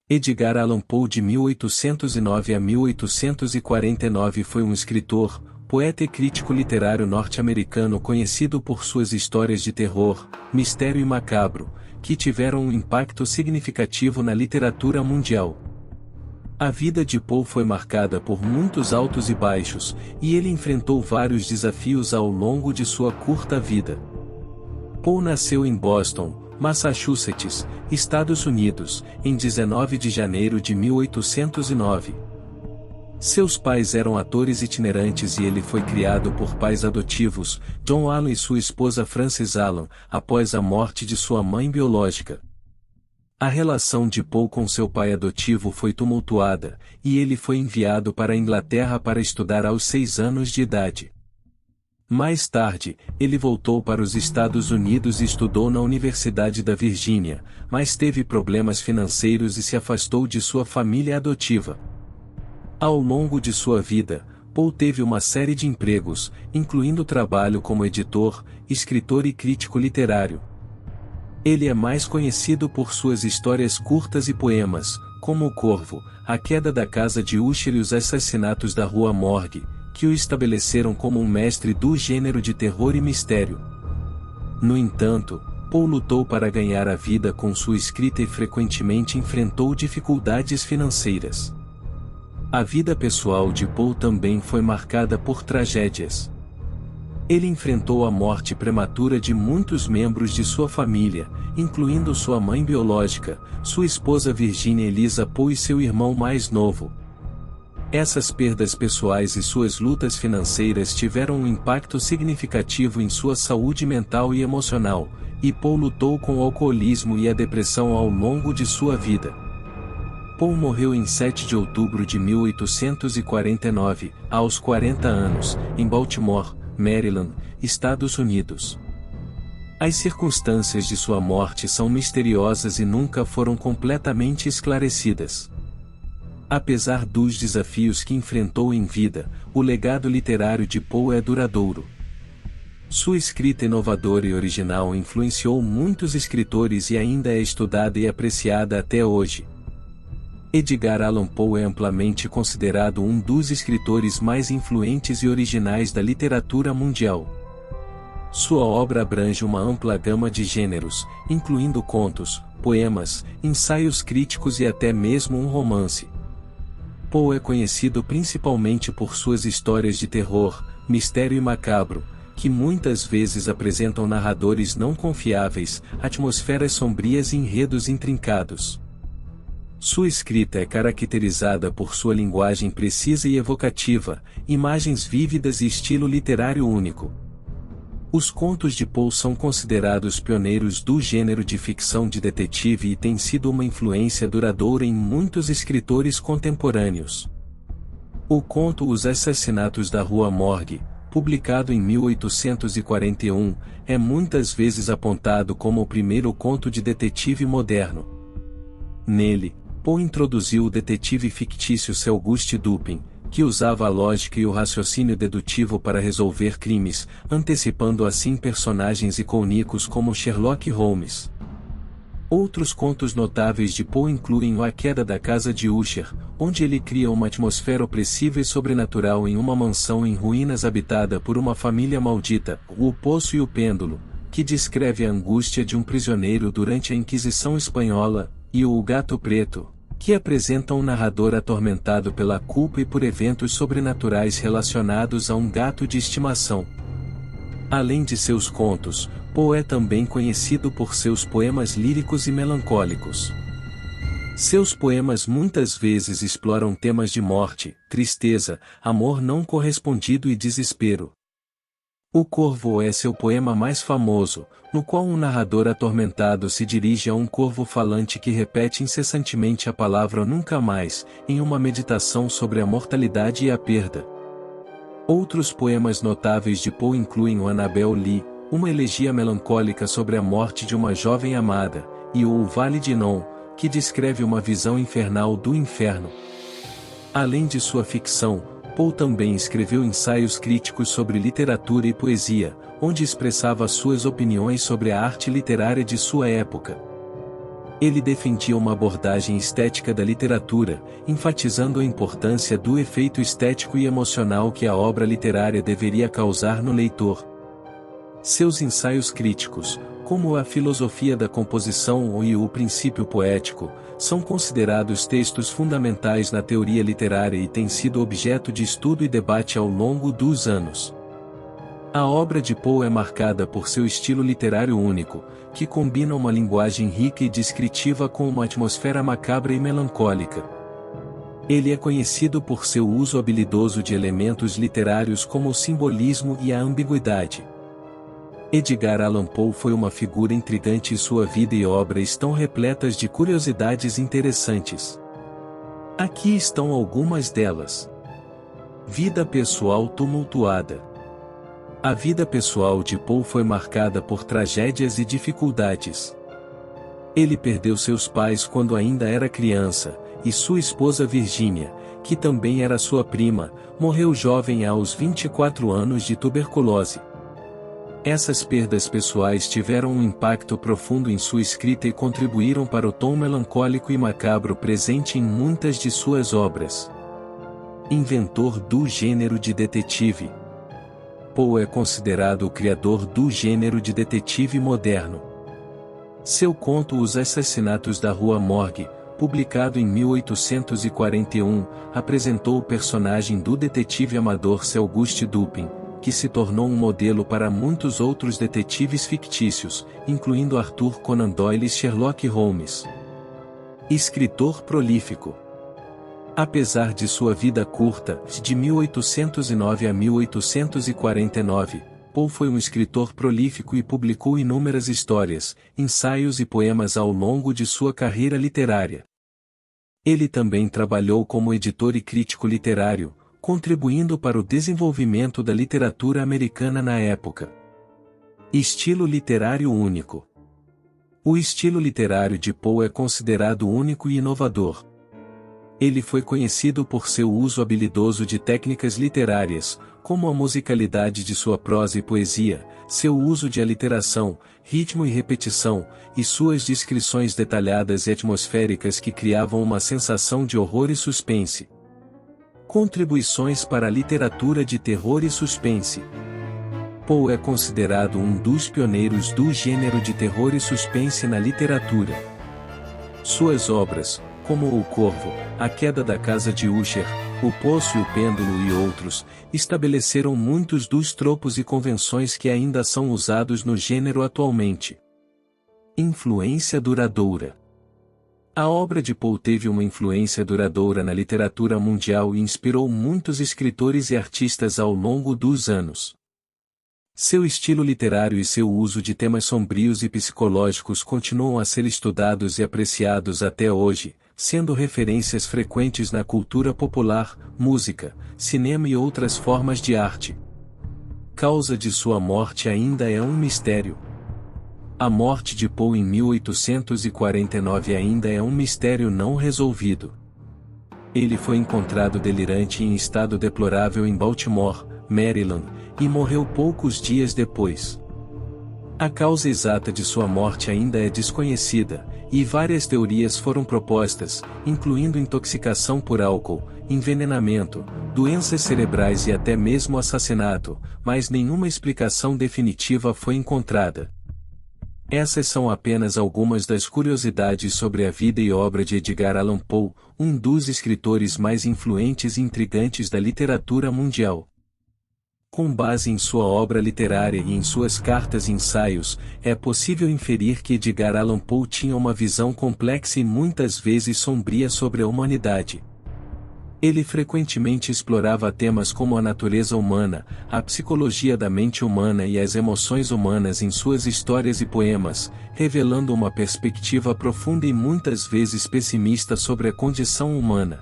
Edgar Allan Poe de 1809 a 1849 foi um escritor, poeta e crítico literário norte-americano conhecido por suas histórias de terror, mistério e macabro, que tiveram um impacto significativo na literatura mundial. A vida de Poe foi marcada por muitos altos e baixos, e ele enfrentou vários desafios ao longo de sua curta vida. Poe nasceu em Boston, Massachusetts, Estados Unidos, em 19 de janeiro de 1809. Seus pais eram atores itinerantes e ele foi criado por pais adotivos, John Allan e sua esposa Frances Allan, após a morte de sua mãe biológica. A relação de Poe com seu pai adotivo foi tumultuada, e ele foi enviado para a Inglaterra para estudar aos 6 anos de idade. Mais tarde, ele voltou para os Estados Unidos e estudou na Universidade da Virgínia, mas teve problemas financeiros e se afastou de sua família adotiva. Ao longo de sua vida, Poe teve uma série de empregos, incluindo trabalho como editor, escritor e crítico literário. Ele é mais conhecido por suas histórias curtas e poemas, como O Corvo, A Queda da Casa de Usher e Os Assassinatos da Rua Morgue, que o estabeleceram como um mestre do gênero de terror e mistério. No entanto, Poe lutou para ganhar a vida com sua escrita e frequentemente enfrentou dificuldades financeiras. A vida pessoal de Poe também foi marcada por tragédias. Ele enfrentou a morte prematura de muitos membros de sua família, incluindo sua mãe biológica, sua esposa Virginia Eliza Poe e seu irmão mais novo. Essas perdas pessoais e suas lutas financeiras tiveram um impacto significativo em sua saúde mental e emocional, e Poe lutou com o alcoolismo e a depressão ao longo de sua vida. Poe morreu em 7 de outubro de 1849, aos 40 anos, em Baltimore, Maryland, Estados Unidos. As circunstâncias de sua morte são misteriosas e nunca foram completamente esclarecidas. Apesar dos desafios que enfrentou em vida, o legado literário de Poe é duradouro. Sua escrita inovadora e original influenciou muitos escritores e ainda é estudada e apreciada até hoje. Edgar Allan Poe é amplamente considerado um dos escritores mais influentes e originais da literatura mundial. Sua obra abrange uma ampla gama de gêneros, incluindo contos, poemas, ensaios críticos e até mesmo um romance. Poe é conhecido principalmente por suas histórias de terror, mistério e macabro, que muitas vezes apresentam narradores não confiáveis, atmosferas sombrias e enredos intrincados. Sua escrita é caracterizada por sua linguagem precisa e evocativa, imagens vívidas e estilo literário único. Os contos de Poe são considerados pioneiros do gênero de ficção de detetive e têm sido uma influência duradoura em muitos escritores contemporâneos. O conto Os Assassinatos da Rua Morgue, publicado em 1841, é muitas vezes apontado como o primeiro conto de detetive moderno. Nele, Poe introduziu o detetive fictício Sir Auguste Dupin, que usava a lógica e o raciocínio dedutivo para resolver crimes, antecipando assim personagens icônicos como Sherlock Holmes. Outros contos notáveis de Poe incluem A Queda da Casa de Usher, onde ele cria uma atmosfera opressiva e sobrenatural em uma mansão em ruínas habitada por uma família maldita, O Poço e o Pêndulo, que descreve a angústia de um prisioneiro durante a Inquisição Espanhola, e O Gato Preto, que apresenta um narrador atormentado pela culpa e por eventos sobrenaturais relacionados a um gato de estimação. Além de seus contos, Poe é também conhecido por seus poemas líricos e melancólicos. Seus poemas muitas vezes exploram temas de morte, tristeza, amor não correspondido e desespero. O Corvo é seu poema mais famoso, no qual um narrador atormentado se dirige a um corvo falante que repete incessantemente a palavra nunca mais, em uma meditação sobre a mortalidade e a perda. Outros poemas notáveis de Poe incluem o Annabel Lee, uma elegia melancólica sobre a morte de uma jovem amada, e o Vale de Non, que descreve uma visão infernal do inferno. Além de sua ficção, Poe também escreveu ensaios críticos sobre literatura e poesia, onde expressava suas opiniões sobre a arte literária de sua época. Ele defendia uma abordagem estética da literatura, enfatizando a importância do efeito estético e emocional que a obra literária deveria causar no leitor. Seus ensaios críticos, como a filosofia da composição e o princípio poético, são considerados textos fundamentais na teoria literária e têm sido objeto de estudo e debate ao longo dos anos. A obra de Poe é marcada por seu estilo literário único, que combina uma linguagem rica e descritiva com uma atmosfera macabra e melancólica. Ele é conhecido por seu uso habilidoso de elementos literários como o simbolismo e a ambiguidade. Edgar Allan Poe foi uma figura intrigante e sua vida e obra estão repletas de curiosidades interessantes. Aqui estão algumas delas. Vida pessoal tumultuada. A vida pessoal de Poe foi marcada por tragédias e dificuldades. Ele perdeu seus pais quando ainda era criança, e sua esposa Virginia, que também era sua prima, morreu jovem aos 24 anos de tuberculose. Essas perdas pessoais tiveram um impacto profundo em sua escrita e contribuíram para o tom melancólico e macabro presente em muitas de suas obras. Inventor do gênero de detetive. Poe é considerado o criador do gênero de detetive moderno. Seu conto Os Assassinatos da Rua Morgue, publicado em 1841, apresentou o personagem do detetive amador Sir Auguste Dupin, que se tornou um modelo para muitos outros detetives fictícios, incluindo Arthur Conan Doyle e Sherlock Holmes. Escritor prolífico. Apesar de sua vida curta, de 1809 a 1849, Poe foi um escritor prolífico e publicou inúmeras histórias, ensaios e poemas ao longo de sua carreira literária. Ele também trabalhou como editor e crítico literário, contribuindo para o desenvolvimento da literatura americana na época. Estilo literário único. O estilo literário de Poe é considerado único e inovador. Ele foi conhecido por seu uso habilidoso de técnicas literárias, como a musicalidade de sua prosa e poesia, seu uso de aliteração, ritmo e repetição, e suas descrições detalhadas e atmosféricas que criavam uma sensação de horror e suspense. Contribuições para a literatura de terror e suspense. Poe é considerado um dos pioneiros do gênero de terror e suspense na literatura. Suas obras, como O Corvo, A Queda da Casa de Usher, O Poço e o Pêndulo e outros, estabeleceram muitos dos tropos e convenções que ainda são usados no gênero atualmente. Influência duradoura. A obra de Poe teve uma influência duradoura na literatura mundial e inspirou muitos escritores e artistas ao longo dos anos. Seu estilo literário e seu uso de temas sombrios e psicológicos continuam a ser estudados e apreciados até hoje, sendo referências frequentes na cultura popular, música, cinema e outras formas de arte. Causa de sua morte ainda é um mistério. A morte de Poe em 1849 ainda é um mistério não resolvido. Ele foi encontrado delirante e em estado deplorável em Baltimore, Maryland, e morreu poucos dias depois. A causa exata de sua morte ainda é desconhecida, e várias teorias foram propostas, incluindo intoxicação por álcool, envenenamento, doenças cerebrais e até mesmo assassinato, mas nenhuma explicação definitiva foi encontrada. Essas são apenas algumas das curiosidades sobre a vida e obra de Edgar Allan Poe, um dos escritores mais influentes e intrigantes da literatura mundial. Com base em sua obra literária e em suas cartas e ensaios, é possível inferir que Edgar Allan Poe tinha uma visão complexa e muitas vezes sombria sobre a humanidade. Ele frequentemente explorava temas como a natureza humana, a psicologia da mente humana e as emoções humanas em suas histórias e poemas, revelando uma perspectiva profunda e muitas vezes pessimista sobre a condição humana.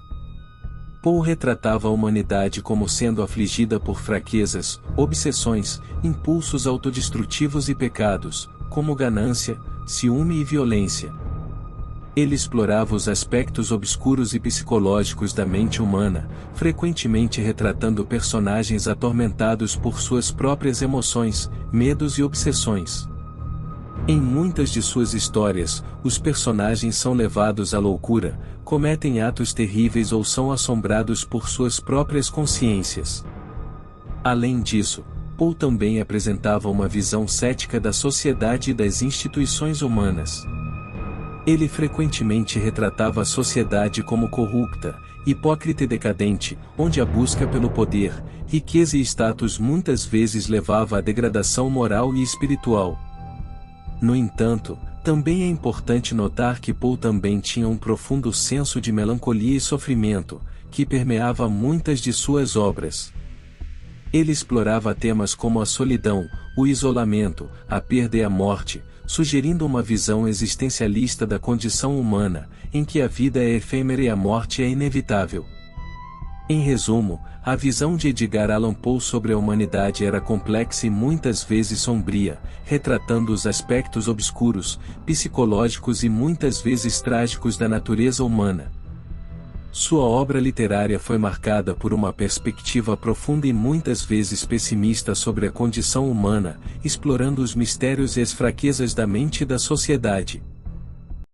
Poe retratava a humanidade como sendo afligida por fraquezas, obsessões, impulsos autodestrutivos e pecados, como ganância, ciúme e violência. Ele explorava os aspectos obscuros e psicológicos da mente humana, frequentemente retratando personagens atormentados por suas próprias emoções, medos e obsessões. Em muitas de suas histórias, os personagens são levados à loucura, cometem atos terríveis ou são assombrados por suas próprias consciências. Além disso, Poe também apresentava uma visão cética da sociedade e das instituições humanas. Ele frequentemente retratava a sociedade como corrupta, hipócrita e decadente, onde a busca pelo poder, riqueza e status muitas vezes levava à degradação moral e espiritual. No entanto, também é importante notar que Poe também tinha um profundo senso de melancolia e sofrimento, que permeava muitas de suas obras. Ele explorava temas como a solidão, o isolamento, a perda e a morte, sugerindo uma visão existencialista da condição humana, em que a vida é efêmera e a morte é inevitável. Em resumo, a visão de Edgar Allan Poe sobre a humanidade era complexa e muitas vezes sombria, retratando os aspectos obscuros, psicológicos e muitas vezes trágicos da natureza humana. Sua obra literária foi marcada por uma perspectiva profunda e muitas vezes pessimista sobre a condição humana, explorando os mistérios e as fraquezas da mente e da sociedade.